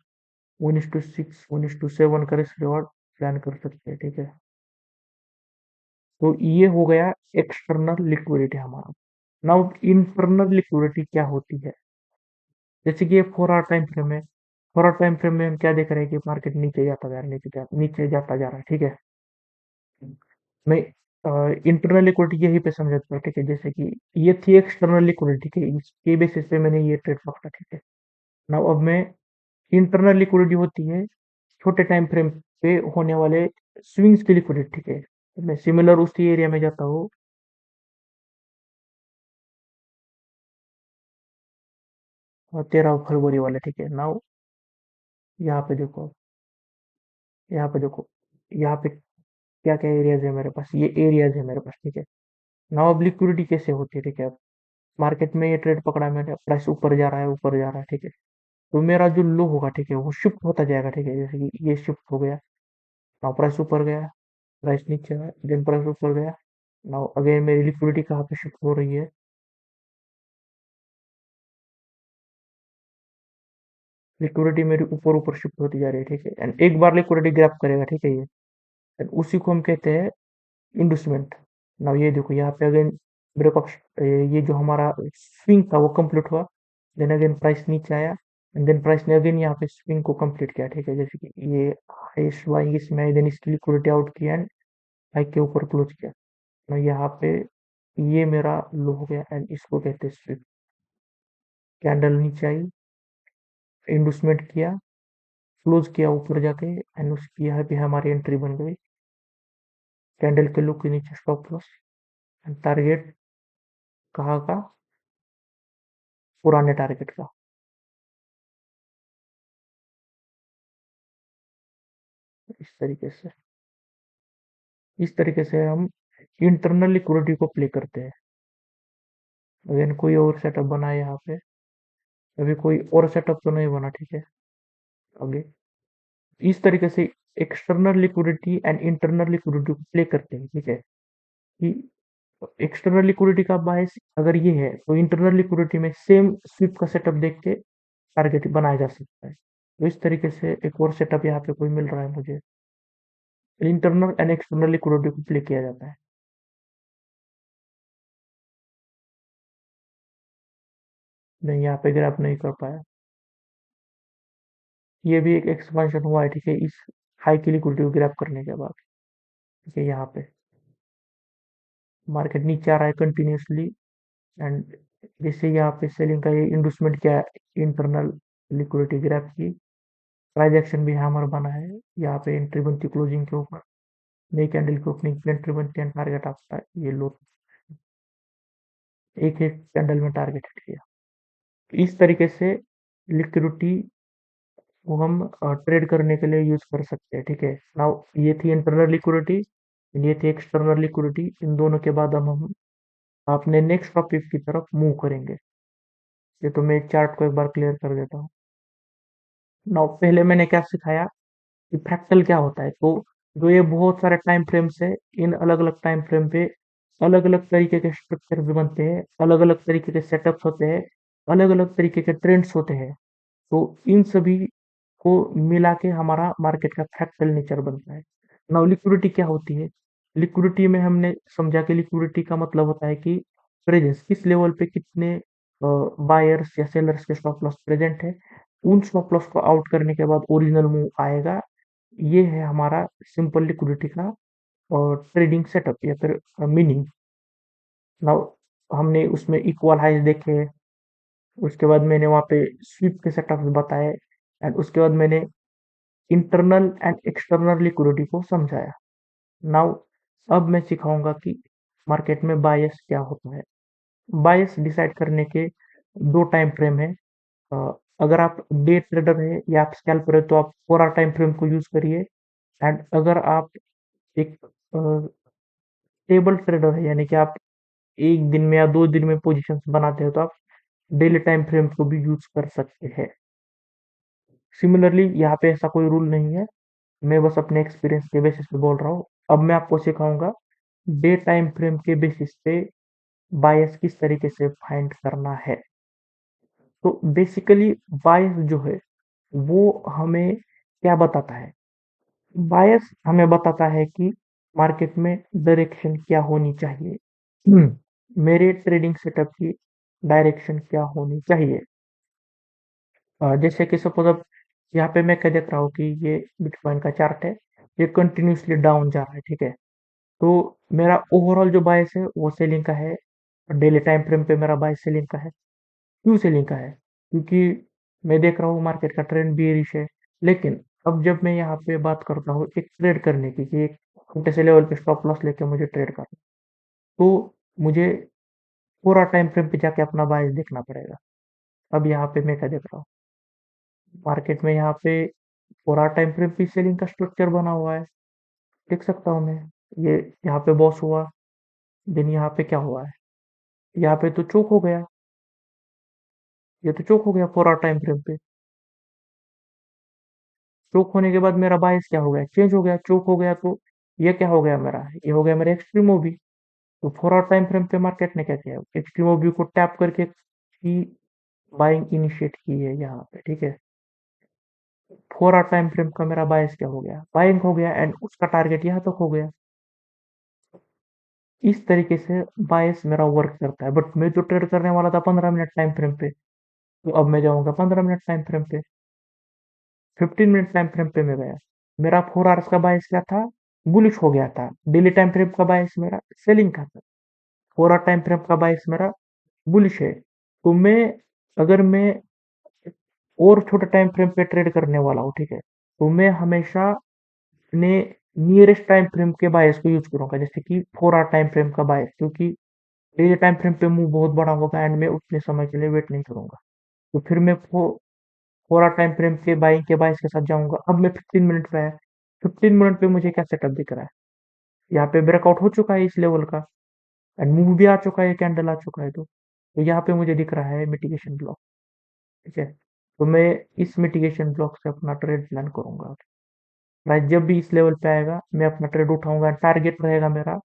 1:6 1:7 का रिस्क रिवॉर्ड प्लान कर सकते हैं, ठीक है। तो ये हो गया एक्सटर्नल लिक्विडिटी हमारा। नाउ इंटरनल लिक्विडिटी क्या होती है? जैसे कि ये 4 आवर टाइम फ्रेम है। 4 आवर टाइम फ्रेम में हम क्या देख रहे हैं कि मार्केट नीचे जाता जा रहा है, नीचे जाता जा रहा है, ठीक है। मैं इंटरनल लिक्विडिटी यहीं पे समझाता हूँ, ठीक है। जैसे कि ये थी एक्सटर्नल लिक्विडिटी, ठीक है, इसके बेसिस पे मैंने ये ट्रेड पकड़ा, ठीक है। नाउ अब मैं इंटरनल लिक्विडिटी होती है छोटे टाइम फ्रेम पे होने वाले स्विंग्स की लिक्विडिटी, ठीक है। तो मैं सिमिलर उसी एरिया में जाता हूँ, 13 फरवरी वाले, ठीक है। नाउ यहाँ पे देखो, यहाँ पे देखो, यहाँ पे क्या क्या एरियाज है मेरे पास, ये एरियाज है मेरे पास, ठीक है। नाउ अब लिक्विडिटी कैसे होती है, ठीक है। मार्केट में ये ट्रेड पकड़ा मैंने, प्राइस ऊपर जा रहा है, ऊपर जा रहा है, ठीक है। तो मेरा जो लो होगा, ठीक है, वो शिफ्ट होता जाएगा, ठीक है। जैसे कि ये शिफ्ट हो गया, नाउ प्राइस ऊपर गया, प्राइस नीचे आया, देन प्राइस ऊपर गया। नाउ अगेन मेरी लिक्विडिटी कहाँ पे शिफ्ट हो रही है? लिक्विडिटी मेरी ऊपर ऊपर शिफ्ट होती जा रही है, ठीक है। एंड एक बार लिक्विडिटी ग्रैब करेगा, ठीक है, ये एंड उसी को हम कहते हैं इंडूसमेंट। नाउ ये देखो, यहाँ पे अगेन ब्रेकअप, ये जो हमारा स्विंग था वो कंप्लीट हुआ। देन अगेन प्राइस नीचे आया, एंड देन प्राइस ने अगेन यहाँ पे स्विंग को कंप्लीट किया, ठीक है। जैसे कि ये हाईएस्ट बाइंग इसमें आई, देन इसकी लिक्विडिटी आउट किया एंड हाई के ऊपर क्लोज किया। ना यहाँ पे ये मेरा लो हो गया एंड इसको कहते हैं स्विंग। कैंडल नीचे आई, इंडूसमेंट किया, क्लोज किया ऊपर जाके, एंड उसकी यहाँ पे हमारी एंट्री बन गई। कैंडल के लो के नीचे स्टॉप लॉस एंड टारगेट कहाँ का? पुराने टारगेट का। इस तरीके से हम इंटरनल लिक्विडिटी को प्ले करते हैं। अगेन कोई और सेटअप बना है यहाँ पे? अभी कोई और सेटअप तो नहीं बना, ठीक है। आगे इस तरीके से external liquidity and internal liquidity को प्ले करते हैं, ठीक है। कि एक्सटर्नल लिक्विडिटी का बायस अगर ये है, तो इंटरनल लिक्विडिटी में सेम स्विप का सेटअप देख के टारगेट बनाया जा सकता है। तो इस तरीके से एक और सेटअप यहाँ पे कोई मिल रहा है मुझे, इंटरनल एंड एक्सटर्नल लिक्विडिटी को प्ले किया जाता है। नहीं, यहाँ पे ग्रैप नहीं कर पाया। ये भी एक एक्सपेंशन हुआ है, ठीक है, इस हाई की लिक्विडिटी को ग्रैब करने के बाद, ठीक है। यहाँ पे मार्केट नीचे आ रहा है कंटिन्यूसली, एंड जैसे यहाँ पे सेलिंग का ये इंडूसमेंट किया, इंटरनल लिक्विडिटी ग्रैब की, प्राइस एक्शन भी हैमर बना है। यहाँ पे एंट्री बनती क्लोजिंग के ऊपर, नई कैंडल की ओपनिंग पे एंट्री बनती है, टारगेट आपका ये लो, एक एक कैंडल में टारगेट हिट किया। इस तरीके से लिक्विडिटी को हम ट्रेड करने के लिए यूज कर सकते हैं, ठीक है। नाउ ये थी इंटरनल लिक्विडिटी, ये थी एक्सटर्नल लिक्विडिटी। इन दोनों के बाद हम अपने नेक्स्ट टॉपिक की तरफ मूव करेंगे। ये तो मैं चार्ट को एक बार क्लियर कर देता हूँ। नाउ पहले मैंने क्या सिखाया कि फ्रैक्टल क्या होता है। तो जो ये बहुत सारे टाइम फ्रेम्स है, इन अलग अलग टाइम फ्रेम पे अलग अलग तरीके के स्ट्रक्चर भी बनते हैं, अलग अलग तरीके के सेटअप्स होते हैं, अलग अलग तरीके के ट्रेंड्स होते हैं। तो इन सभी को मिला के हमारा मार्केट का फ्रैक्टल नेचर बनता है। नाउ लिक्विडिटी क्या होती है? लिक्विडिटी में हमने समझा कि लिक्विडिटी का मतलब होता है कि प्रेजेंस, किस लेवल पे कितने बायर्स या सेलर्स के स्टॉप लॉस प्रेजेंट है। उन स्टॉप लॉस को आउट करने के बाद ओरिजिनल मूव आएगा। ये है हमारा सिंपल लिक्विडिटी का और ट्रेडिंग सेटअप या फिर मीनिंग। नाउ हमने उसमें इक्वल हाइज देखे, उसके बाद मैंने वहाँ पे स्वीप के सेटअप्स बताए, एंड उसके बाद मैंने इंटरनल एंड एक्सटर्नल लिक्विडिटी को समझाया। नाउ अब मैं सिखाऊंगा कि मार्केट में बायस क्या होता है। बायस डिसाइड करने के दो टाइम फ्रेम है, अ, अगर आप डे ट्रेडर है या आप स्कैल्पर है तो आप 4 आवर टाइम फ्रेम को यूज करिए। एंड अगर आप एक स्टेबल ट्रेडर है यानी कि आप एक दिन में या 2 दिन में पोजीशंस बनाते हो तो आप डेली टाइम फ्रेम को भी यूज कर सकते हैं। सिमिलरली यहाँ पे ऐसा कोई रूल नहीं है, मैं बस अपने एक्सपीरियंस के बेसिस पे बोल रहा हूँ। अब मैं आपको सिखाऊंगा डे टाइम फ्रेम के बेसिस पे बायस किस तरीके से फाइंड करना है। तो बेसिकली बायस जो है वो हमें क्या बताता है? बायस हमें बताता है कि मार्केट में डायरेक्शन क्या होनी चाहिए। मेरे ट्रेडिंग सेटअप की डायरेक्शन क्या होनी चाहिए। जैसे कि सपोज अब यहाँ पे मैं कह देख रहा हूँ कि ये बिटकॉइन का चार्ट है, ये कंटिन्यूसली डाउन जा रहा है, ठीक है। तो मेरा ओवरऑल जो बायस है वो सेलिंग का है। डेली टाइम फ्रेम पे मेरा बायस सेलिंग का है। क्यों सेलिंग का है? क्योंकि मैं देख रहा हूँ मार्केट का ट्रेंड बेयरिश है। लेकिन अब जब मैं यहाँ पे बात करता हूँ एक ट्रेड करने की कि एक छोटे से लेवल पे स्टॉप लॉस लेके मुझे ट्रेड करना, तो मुझे पूरा टाइम फ्रेम पे जाके अपना बायस देखना पड़ेगा। अब यहाँ पे मैं क्या देख रहा हूँ, मार्केट में यहाँ पे पूरा टाइम फ्रेम पे सेलिंग का स्ट्रक्चर बना हुआ है, देख सकता हूँ मैं। ये यहाँ पे बॉस हुआ, देन यहाँ पे क्या हुआ है, यहाँ पे तो चोक हो गया। ये तो चोक हो गया पूरा टाइम फ्रेम पे। चोक होने के बाद मेरा बायस क्या हो गया, चेंज हो गया। चोक हो गया तो ये क्या हो गया मेरा, ये हो गया मेरा एक्सट्रीम मूवी। तो 4 आवर टाइम फ्रेम पे मार्केट ने क्या किया, एक्सट्रीम मूवी को टैप करके की बाइंग इनिशिएट की है यहाँ पे, ठीक है। 4 आवर टाइम फ्रेम का मेरा बायस क्या हो गया, बाइंग हो गया एंड उसका टारगेट यहाँ तक हो गया। इस तरीके से बायस मेरा वर्क करता है। बट मैं जो ट्रेड करने वाला था 15 मिनट टाइम फ्रेम पे, तो अब मैं जाऊंगा 15 मिनट टाइम फ्रेम पे, 15 मिनट टाइम फ्रेम पे मैं गया। मेरा 4 आवर्स का बायस क्या था, बुलिश हो गया था। डेली टाइम फ्रेम का बायस मेरा सेलिंग का था। 4 आवर टाइम फ्रेम का बायस मेरा बुलिश है। तो मैं, अगर मैं और छोटे टाइम फ्रेम पे ट्रेड करने वाला हूँ, ठीक है, तो मैं हमेशा अपने नियरेस्ट टाइम फ्रेम के बायस को यूज करूंगा, जैसे कि 4 आवर टाइम फ्रेम का बायस, क्योंकि डेली टाइम फ्रेम पे मूव बहुत बड़ा होगा एंड मैं उतने समय के लिए वेट नहीं करूंगा। तो फिर मैं 4 आवर टाइम फ्रेम के बाइंग के बायस के साथ जाऊंगा। अब मैं 15 मिनट पे है, 15 मिनट पे मुझे क्या सेटअप दिख रहा है, यहाँ पे ब्रेकआउट हो चुका है इस लेवल का एंड मूव भी आ चुका है, कैंडल आ चुका है। तो यहाँ पे मुझे दिख रहा है मिटिगेशन ब्लॉक, ठीक है। तो मैं इस मिटिगेशन ब्लॉक से अपना ट्रेड प्लान करूंगा। प्राइस जब भी इस लेवल पे आएगा मैं अपना ट्रेड उठाऊंगा। टारगेट रहेगा मेरा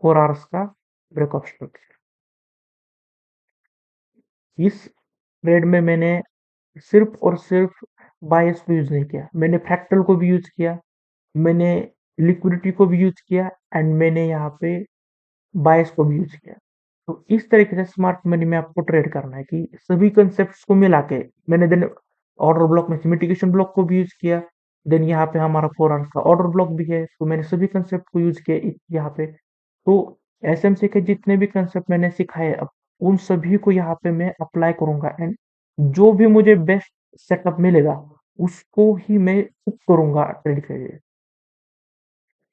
4 आवर्स का ब्रेकआउट स्ट्रक्चर। इस ट्रेड में मैंने सिर्फ और सिर्फ बायस को यूज नहीं किया, मैंने फ्रैक्टल को भी यूज किया, मैंने लिक्विडिटी को भी यूज किया एंड मैंने यहाँ पे बायस को भी यूज किया। तो इस तरीके से स्मार्ट मनी में आपको ट्रेड करना है कि सभी कंसेप्ट को मिला के मैंने देन ऑर्डर ब्लॉक में मिटिगेशन ब्लॉक को भी यूज किया। देन यहाँ पे हमारा 4 आवर्स का ऑर्डर ब्लॉक भी है, तो मैंने सभी कंसेप्ट को यूज किया यहाँ पे। तो एसएमसी के जितने भी कंसेप्ट मैंने सिखाए अब उन सभी को यहाँ पे मैं अप्लाई करूंगा एंड जो भी मुझे बेस्ट सेटअप मिलेगा उसको ही मैं पिक करूंगा ट्रेड के लिए।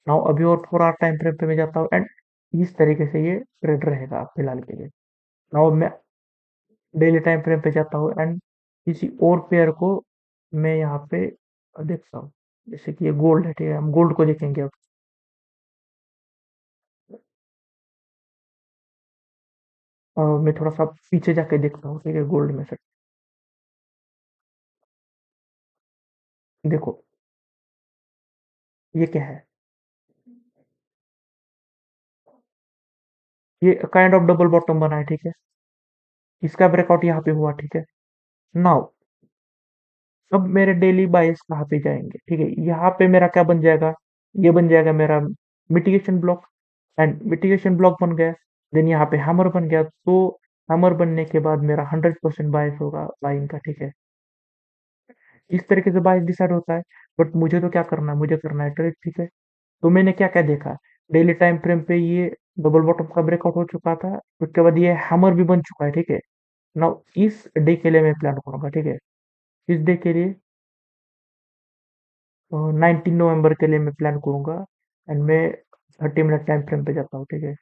नाउ अभी और 4 आवर टाइम फ्रेम पे मैं जाता हूँ एंड इस तरीके से ये ट्रेड रहेगा फिलहाल के लिए। नाउ मैं डेली टाइम फ्रेम पे जाता हूँ एंड किसी और पेयर को मैं यहाँ पे देखता हूँ। जैसे कि ये गोल्ड है, ठीक है, हम गोल्ड को देखेंगे अब। मैं थोड़ा सा पीछे जाके देखता हूँ, ठीक है, गोल्ड में से। देखो ये क्या है, ये काइंड ऑफ डबल बॉटम बना है, ठीक है। इसका ब्रेकआउट यहाँ पे हुआ, ठीक है। नाउ अब मेरे डेली बाइस कहाँ पे जाएंगे, ठीक है। यहाँ पे मेरा क्या बन जाएगा, ये बन जाएगा मेरा mitigation block and mitigation block बन गया। देन यहाँ पे हैमर बन गया। तो हैमर बनने के बाद मेरा 100% बाइस होगा बाइंग का, ठीक है। इस तरीके से बाइस डिसाइड होता है। बट मुझे तो क्या करना है, मुझे करना है ट्रेड, ठीक है। तो मैंने क्या क्या देखा, डेली टाइम फ्रेम पे ये डबल बॉटम का ब्रेकआउट हो चुका था, उसके बाद ये हैमर भी बन चुका है, ठीक है। नाउ इस डे के लिए मैं प्लान करूंगा, ठीक है। इस डे के लिए 19 नवंबर के लिए मैं प्लान करूंगा एंड मैं 30 मिनट टाइम फ्रेम पे जाता हूँ, ठीक है।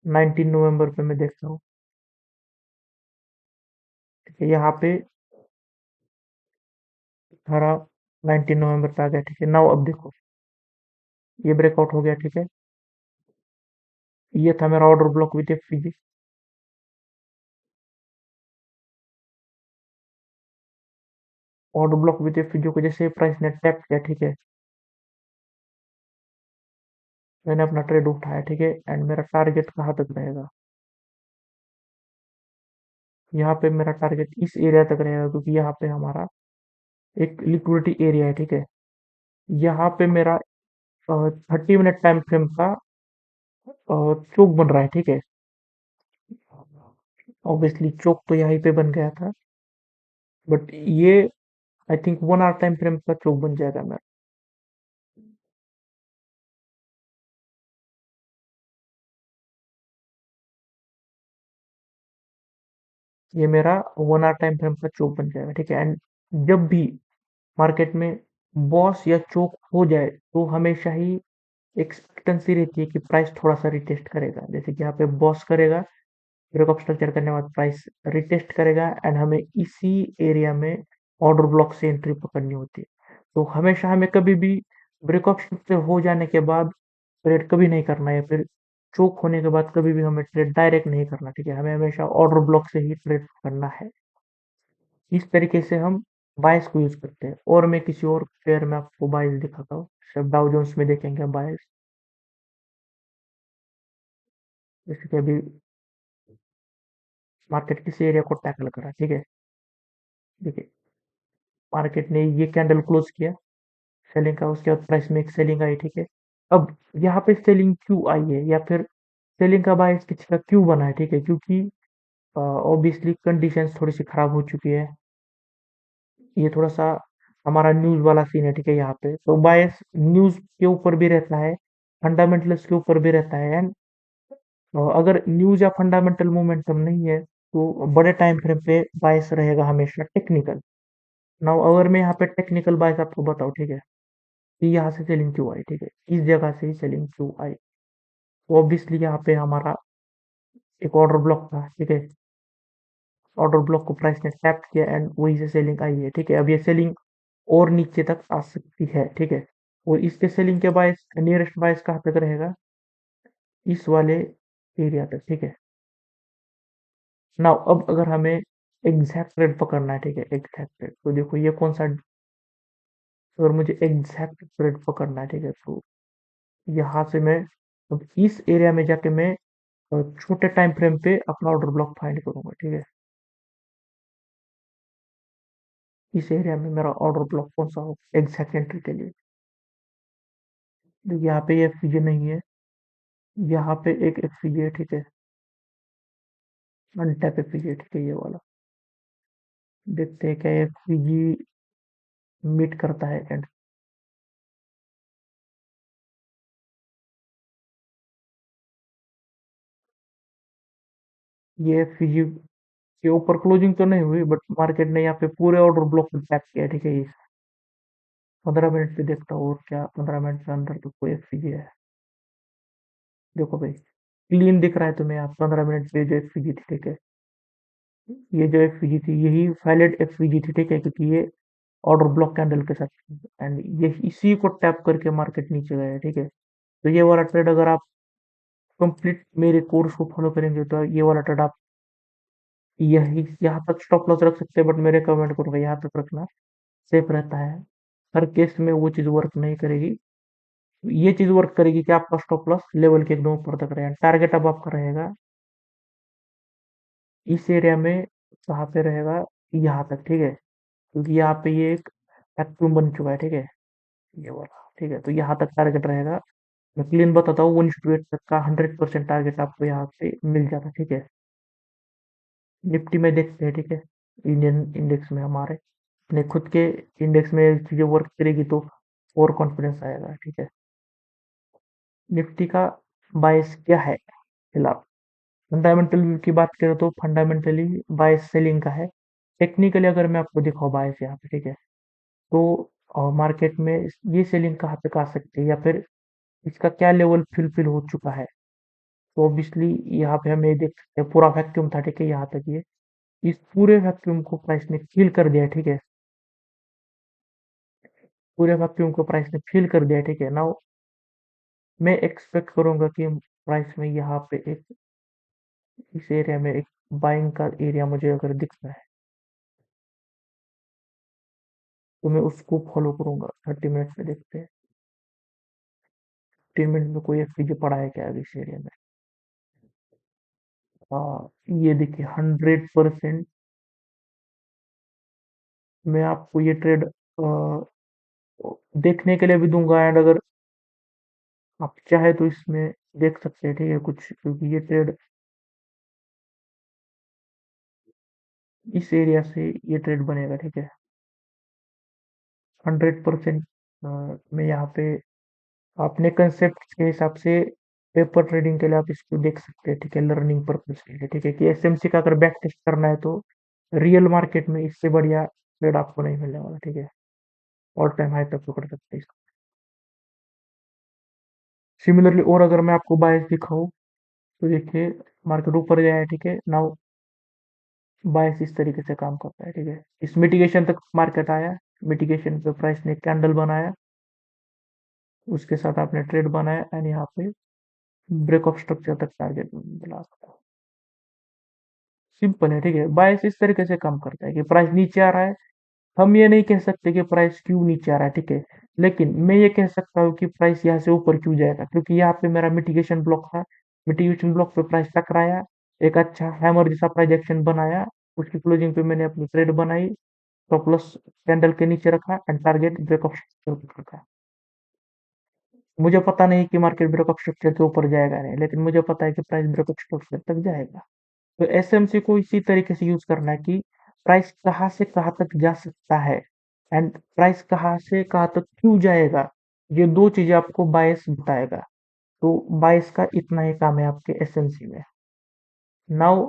19 नवंबर पे मैं देखता हूँ। ठीक है, यहाँ पे हमारा 19 नवंबर पे आ गया। ठीक है, नाउ अब देखो, ये ब्रेकआउट हो गया। ठीक है, ये था मेरा order block with FPG. Order block with FPG को जैसे प्राइस ने टैप किया, ठीक है, मैंने अपना ट्रेड उठाया। ठीक है, एंड मेरा टारगेट कहाँ तक रहेगा? यहाँ पे मेरा टारगेट इस एरिया तक रहेगा, क्योंकि यहाँ पे हमारा एक लिक्विडिटी एरिया है। ठीक है, यहाँ पे मेरा 30 मिनट टाइम फ्रेम का चोक बन रहा है। ठीक है, ऑब्वियसली चोक तो यहीं पे बन गया था, बट ये I think 1 hour time frame का चोक बन जाएगा मेरा। ये मेरा 1 आवर टाइम फ्रेम का चोक बन जाएगा। ठीक है, एंड जब भी मार्केट में बॉस या चोक हो जाए, तो हमेशा ही एक्सपेक्टेंसी रहती है कि प्राइस थोड़ा सा रिटेस्ट करेगा। जैसे कि यहाँ पे बॉस करेगा, ब्रेकअप स्ट्रक्चर करने के बाद प्राइस रिटेस्ट करेगा, एंड हमें इसी एरिया में ऑर्डर ब्लॉक से एंट्री पकड़नी होती है। तो हमेशा हमें कभी भी ब्रेकअप स्ट्रक्चर हो जाने के बाद ट्रेड कभी नहीं करना है, फिर चोक होने के बाद कभी भी हमें ट्रेड डायरेक्ट नहीं करना। ठीक है, हमें हमेशा ऑर्डर ब्लॉक से ही ट्रेड करना है। इस तरीके से हम बायस को यूज करते हैं। और मैं किसी और पेयर में आपको बायस दिखाता हूँ। सब डाउ जोन्स में देखेंगे बायस, जैसे कि अभी मार्केट किसी एरिया को टैकल करा। ठीक है, देखिए मार्केट ने ये कैंडल क्लोज किया सेलिंग का, उसके बाद प्राइस में एक सेलिंग आई। ठीक है, अब यहाँ पे सेलिंग क्यों आई है, या फिर सेलिंग का बायस किसी का क्यों बना है? ठीक है, क्योंकि ऑब्वियसली कंडीशंस थोड़ी सी खराब हो चुकी है। ये थोड़ा सा हमारा न्यूज वाला सीन है। ठीक है, यहाँ पे तो बायस न्यूज के ऊपर भी रहता है, फंडामेंटल्स के ऊपर भी रहता है। एंड अगर न्यूज या फंडामेंटल मोमेंटम नहीं है, तो बड़े टाइम फ्रेम पे बायस रहेगा हमेशा टेक्निकल। नाउ अगर मैं यहाँ पे टेक्निकल बायस आपको बताऊँ, ठीक है, कि यहाँ से सेलिंग क्यों आई? ठीक है, इस जगह से ही सेलिंग क्यों आई? तो ऑब्वियसली यहाँ पे हमारा एक ऑर्डर ब्लॉक था। ठीक है, ऑर्डर ब्लॉक को प्राइस ने टैप किया, एंड वहीं से सेलिंग आई है। ठीक है, अब ये सेलिंग और नीचे तक आ सकती है। ठीक है, और इसके सेलिंग के बायस नियरेस्ट बायस कहाँ तक रहेगा? इस वाले एरिया तक। ठीक है, नाउ अब अगर हमें एग्जैक्ट रेट पकड़ना है, ठीक है, एग्जैक्ट रेट, तो देखो ये कौन सा, अगर मुझे एग्जैक्ट रेट पकड़ना है, ठीक है, तो यहाँ से मैं अब इस एरिया में जाके मैं छोटे टाइम फ्रेम पे अपना ऑर्डर ब्लॉक फाइंड करूंगा। ठीक है, इस एरिया में मेरा ऑर्डर ब्लॉक कौन सा हो एग्जैक्ट एंट्री के लिए? देखिए यहाँ पे ये FVG नहीं है, यहाँ पे एक FVG है। ठीक है, अनटैप FVG है। ठीक है, ये वाला देखते हैं क्या FVG मीट करता है एंड ये FVG के ऊपर क्लोजिंग तो नहीं हुई, बट मार्केट ने यहाँ पे पूरे ऑर्डर ब्लॉक को टैप किया। ठीक है, इस 15 मिनट पे देखता हूँ और क्या 15 मिनट के अंदर तो कोई FVG है। देखो भाई, क्लीन दिख रहा है तुम्हें यहाँ 15 मिनट पे जो FVG थी। ठीक है, ये जो FVG थी यही वैलिड FVG थी। ठीक है, क्योंकि ये ऑर्डर ब्लॉक कैंडल के साथ थी, एंड ये इसी को टैप करके मार्केट नीचे गया। ठीक है, तो ये वाला ट्रेड अगर आप कंप्लीट मेरे कोर्स को फॉलो करेंगे, तो ये वाला ट्रेड आप यही यहाँ तक स्टॉप लॉस रख सकते हैं, बट मेरे कमेंट करूंगा यहाँ तक रखना सेफ रहता है। हर केस में वो चीज़ वर्क नहीं करेगी। ये चीज़ वर्क करेगी कि आपका स्टॉप लॉस लेवल के एकदम ऊपर तक रहेगा। टारगेट अब आपका रहेगा इस एरिया में, कहाँ पे रहेगा? यहाँ तक। ठीक है, क्योंकि यहाँ पे ये एक एक्टिव बन चुका है। ठीक है, ये वाला। ठीक है, तो यहाँ तक टारगेट रहेगा। मैं क्लीन बताता हूँ, 1:8 तक का 100% टारगेट आपको यहाँ पे मिल जाता है। ठीक है, निफ्टी में देखते हैं। ठीक है, इंडियन इंडेक्स में हमारे अपने खुद के इंडेक्स में चीजें वर्क करेगी तो और कॉन्फिडेंस आएगा। ठीक है, निफ्टी का बायस क्या है फिलहाल? फंडामेंटल व्यू की बात करें तो फंडामेंटली बायस सेलिंग का है। टेक्निकली अगर मैं आपको दिखाऊं बायस यहाँ पे, ठीक है, तो मार्केट में ये सेलिंग कहाँ तक आ सकती है, या फिर इसका क्या लेवल फिल हो चुका है? तो ऑब्वियसली यहाँ पे हम ये देख सकते हैं पूरा वैक्यूम था, ठीक है, यहाँ तक ये इस पूरे वैक्यूम को प्राइस ने फिल कर दिया, ठीक है, पूरे वैक्यूम को प्राइस ने फिल कर दिया, ठीक है। नाउ मैं एक्सपेक्ट करूंगा कि प्राइस में यहाँ पे एक इस एरिया में एक बाइंग का एरिया मुझे अगर दिखता है तो मैं उसको फॉलो करूंगा। 30 मिनट में देखते हैं 10 मिनट में कोई एफपीजी पड़ा है क्या अभी इस एरिया में। हाँ, ये देखिए 100%। मैं आपको ये ट्रेड देखने के लिए भी दूंगा, एंड अगर आप चाहे तो इसमें देख सकते हैं, ठीक है, कुछ, क्योंकि ये ट्रेड इस एरिया से ये ट्रेड बनेगा, ठीक है। 100% मैं यहाँ पे अपने कंसेप्ट के हिसाब से पेपर ट्रेडिंग के लिए आप इसको देख सकते हैं, ठीक है, लर्निंग पर्पज के लिए, ठीक है, कि एसएमसी का अगर बैक टेस्ट करना है तो रियल मार्केट में इससे बढ़िया ट्रेड आपको नहीं मिलने वाला, ठीक है। ऑल टाइम हाई तक पकड़ सकते हैं इसको। सिमिलरली और अगर मैं आपको बायस दिखाऊं तो देखिए मार्केट ऊपर गया है, ठीक है। नाउ बायस इस तरीके से काम करता है, ठीक है। इस मिटिगेशन तक मार्केट आया, मिटिगेशन पे प्राइस ने कैंडल बनाया, उसके साथ आपने ट्रेड बनाया एंड यहाँ पे ब्रेक ऑफ स्ट्रक्चर तक टारगेट मिला सकता है। सिंपल है, ठीक है। बायस इस तरीके से काम करता है कि प्राइस नीचे आ रहा है, हम ये नहीं कह सकते कि प्राइस क्यों नीचे आ रहा है, ठीक है, लेकिन मैं ये कह सकता हूँ कि प्राइस यहाँ से ऊपर क्यों जाएगा, क्योंकि यहाँ पे मेरा मिटिगेशन ब्लॉक था। मिटिगेशन ब्लॉक पे प्राइस टकराया, एक अच्छा हैमर जैसा प्राइस एक्शन बनाया, उसकी क्लोजिंग पे मैंने अपनी ट्रेड बनाई, स्टॉप लॉस कैंडल के नीचे रखा and target break of structure रखा। मुझे पता नहीं कि मार्केट ब्रेक ऑफ स्ट्रक्चर के ऊपर जाएगा नहीं, लेकिन मुझे पता है कि प्राइस ब्रेक ऑफ स्ट्रक्चर तक जाएगा। तो एसएमसी को इसी तरीके से यूज करना है कि प्राइस कहाँ से कहाँ तक जा सकता है एंड प्राइस कहाँ से कहाँ तक क्यों जाएगा। ये दो चीजें आपको बायस बताएगा। तो बायस का इतना ही काम है आपके एसएमसी में। नाउ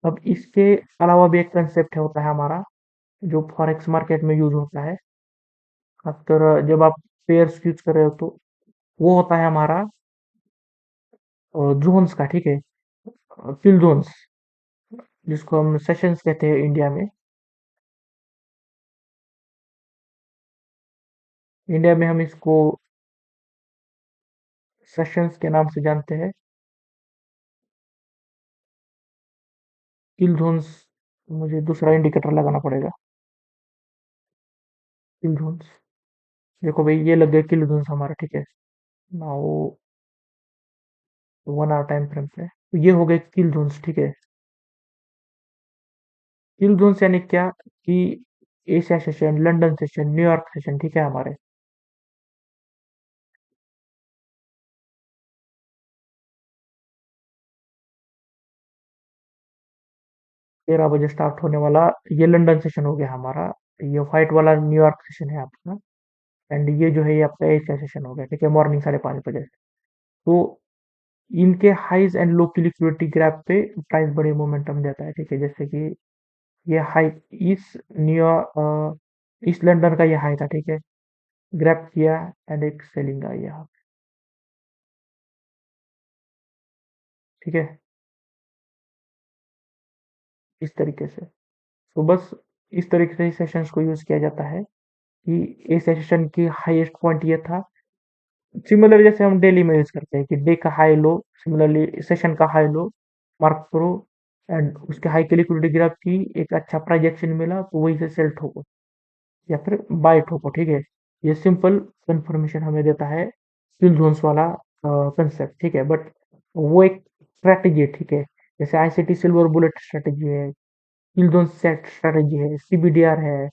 अब इसके अलावा भी एक कंसेप्ट होता है हमारा, जो फॉरेक्स मार्केट में यूज होता है, खासकर जब आप पेयर्स यूज कर रहे हो तो वो होता है हमारा जोन्स का, ठीक है, किल जोन्स, जिसको हम सेशंस कहते हैं इंडिया में। इंडिया में हम इसको सेशंस के नाम से जानते हैं। किल जोन्स, मुझे दूसरा इंडिकेटर लगाना पड़ेगा। किल जोन्स, देखो भाई ये लग गया किल जोन्स हमारा, ठीक है। नाउ 1 आवर टाइम फ्रेम पे तो ये हो गए किल जोन्स, ठीक है। किल जोन्स यानी क्या कि Asia session, London session, New York session, ठीक है, हमारे 13 बजे स्टार्ट होने वाला ये लंदन सेशन हो गया हमारा। ये व्हाइट वाला न्यूयॉर्क सेशन है आपका, एंड ये जो है ये आपका एशिया सेशन हो गया, ठीक है, मॉर्निंग 5:30 बजे। तो इनके हाइज एंड लो की लिक्विडिटी ग्राफ पे प्राइस बड़ी मोमेंटम देता है, ठीक है। जैसे कि ये हाई इस इस लंदन का ये हाई था, ठीक है, ग्रैब किया एंड एक सेलिंग आई यहाँ, ठीक है, इस तरीके से। तो बस इस तरीके से सेशंस को यूज किया जाता है कि इस सेशन की हाईएस्ट पॉइंट ये था। सिमिलरली जैसे हम डेली में यूज करते हैं कि डे का हाई लो, सिमिलरली सेशन का हाई लो मार्क करो एंड उसके हाई की लिक्विडिटी ग्राफ की, एक अच्छा प्राइस एक्शन मिला तो वही से सेल ठोको या फिर बाय ठोको, ठीक है। ये सिंपल कंफर्मेशन हमें देता है किल जोन्स वाला कंसेप्ट, ठीक है, बट वो एक स्ट्रैटेजी है, ठीक है। जैसे आईसीटी सिल्वर बुलेट स्ट्रैटेजी है, किल जोन सेट स्ट्रैटेजी है, सीबीडीआर है,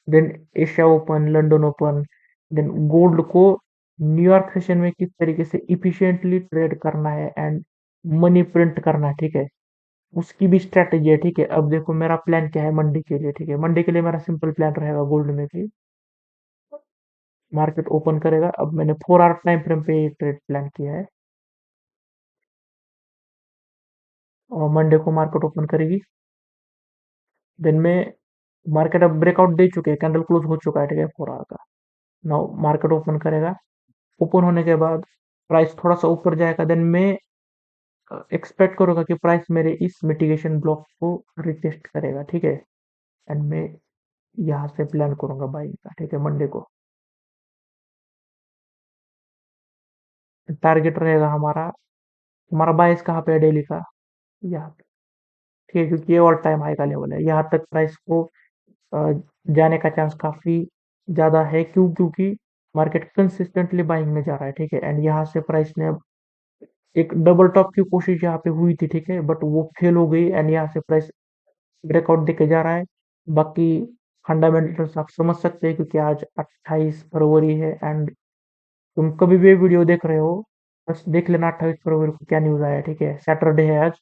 then Asia open, London open, then gold को न्यूयॉर्क सेशन में किस तरीके से इफिशिएंटली ट्रेड करना है एंड मनी प्रिंट करना है, ठीक है, उसकी भी स्ट्रैटेजी है, ठीक है। अब देखो मेरा प्लान क्या है मंडी के लिए, ठीक है, मंडी के लिए मेरा सिंपल प्लान रहेगा गोल्ड में कि मार्केट ओपन करेगा। अब मैंने 4 आवर टाइम फ्रेम पे ये ट्रेड प्लान किया है, और मंडे को मार्केट ओपन करेगी। दिन में मार्केट अब ब्रेकआउट दे चुके हैं, कैंडल क्लोज हो चुका है, ठीक है, 4 आवर का। नाउ मार्केट ओपन करेगा, ओपन होने के बाद प्राइस थोड़ा सा ऊपर जाएगा, देन में एक्सपेक्ट करूंगा कि प्राइस मेरे इस मिटिगेशन ब्लॉक को रिटेस्ट करेगा, ठीक है। एंड मैं यहाँ से प्लान करूंगा बाइंग का, ठीक है, मंडे को। टारगेट रहेगा हमारा, हमारा बाइस कहाँ पे है डेली का, यहाँ पे, ठीक है, क्योंकि ये ऑल टाइम हाई का लेवल है। यहाँ तक प्राइस को अ, जाने का चांस काफी ज्यादा है, क्योंकि मार्केट कंसिस्टेंटली बाइंग में जा रहा है, ठीक है। एंड यहाँ से प्राइस ने अब एक डबल टॉप की कोशिश यहाँ पे हुई थी, ठीक है, बट वो फेल हो गई। एंड यहाँ से प्राइस ब्रेकआउट देके जा रहा है। बाकी फंडामेंटल्स आप समझ सकते हैं, क्योंकि आज 28 फरवरी है। एंड तुम कभी भी वीडियो देख रहे हो, बस देख लेना 28 फरवरी को क्या न्यूज़ आया है, ठीक है, सैटरडे है आज।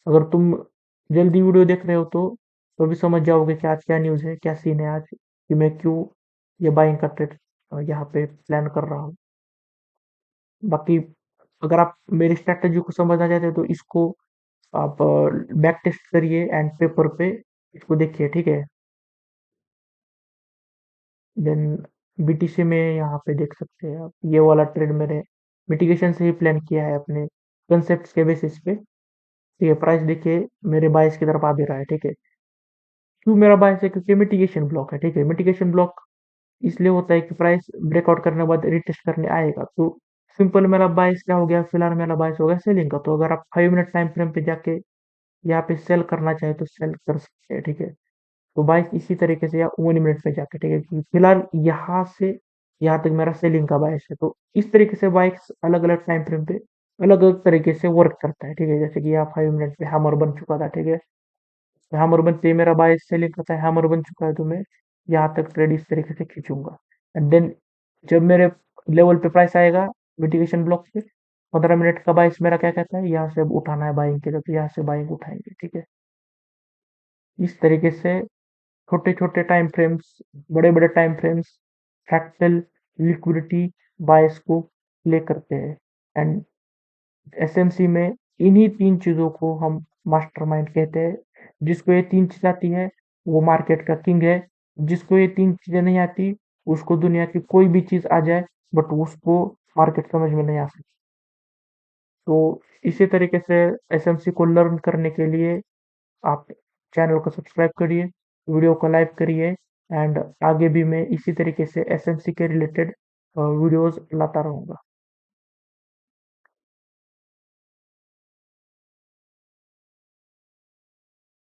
अगर तुम जल्दी वीडियो देख रहे हो तो भी समझ जाओगे कि आज क्या न्यूज़ है, क्या सीन है आज, कि मैं क्यों ये बाइंग का ट्रेड यहाँ पे प्लान कर रहा हूँ। बाकी अगर आप मेरी स्ट्रैटेजी को समझना चाहते हो तो इसको आप बैक टेस्ट करिए एंड पेपर पे इसको देखिए, ठीक है। देन बीटीसी में यहाँ पे देख सकते हैं आप, ये वाला ट्रेड मैंने मिटिगेशन से ही प्लान किया है अपने कंसेप्ट के बेसिस पे, ठीक है। प्राइस देखिए मेरे बायस की तरफ आ भी रहा है, ठीक है। क्यों मेरा बायस है? क्योंकि मिटिगेशन ब्लॉक है, ठीक है। मिटिगेशन ब्लॉक इसलिए होता है कि प्राइस ब्रेकआउट करने के बाद रिटेस्ट करने आएगा, तो सिंपल मेरा बायस क्या हो गया, फिलहाल मेरा बायस हो गया सेलिंग का। तो अगर आप 5 मिनट टाइम फ्रेम पे जाके यहाँ पे सेल करना चाहे तो सेल कर सकते हैं, ठीक है। तो बाइक इसी तरीके से या 1 मिनट पे जाके, ठीक है, कि फिलहाल यहाँ से यहाँ तक मेरा सेलिंग का बायस है। तो इस तरीके से बाइक्स अलग अलग टाइम फ्रेम पे अलग अलग तरीके से वर्क करता है, ठीक है। जैसे कि यहाँ 5 मिनट पे हैमर बन चुका था, ठीक है, हैमर बनते ही मेरा बायस सेलिंग का था, हैमर बन चुका है, तो मैं यहाँ तक ट्रेड इस तरीके से खींचूंगा। एंड देन जब मेरे लेवल पे प्राइस आएगा मिटिगेशन ब्लॉक पे, 15 मिनट का बाइस मेरा क्या कहता है, यहाँ से अब उठाना है बाइंग के लिए, तो यहाँ से बाइंग उठाएंगे, ठीक है। इस तरीके से छोटे-छोटे टाइम फ्रेम्स, बड़े-बड़े टाइम फ्रेम्स, फ्रैक्टल, लिक्विडिटी, बायस को प्ले करते हैं। एंड एसएमसी में इन्हीं 3 चीज़ों को हम मास्टरमाइंड कहते हैं। जिसको ये 3 चीज़ आती है, वो मार्केट का किंग है। जिसको ये 3 चीज़ें नहीं आती, उसको दुनिया की कोई भी चीज़ आ जाए, बट उसको मार्केट समझ में नहीं आ सकती। तो इसी तरीके से एसएमसी को लर्न करने के लिए आप चैनल को सब्सक्राइब करिए, वीडियो को लाइक करिए। एंड आगे भी मैं इसी तरीके से एसएमसी के रिलेटेड वीडियोस लाता रहूँगा।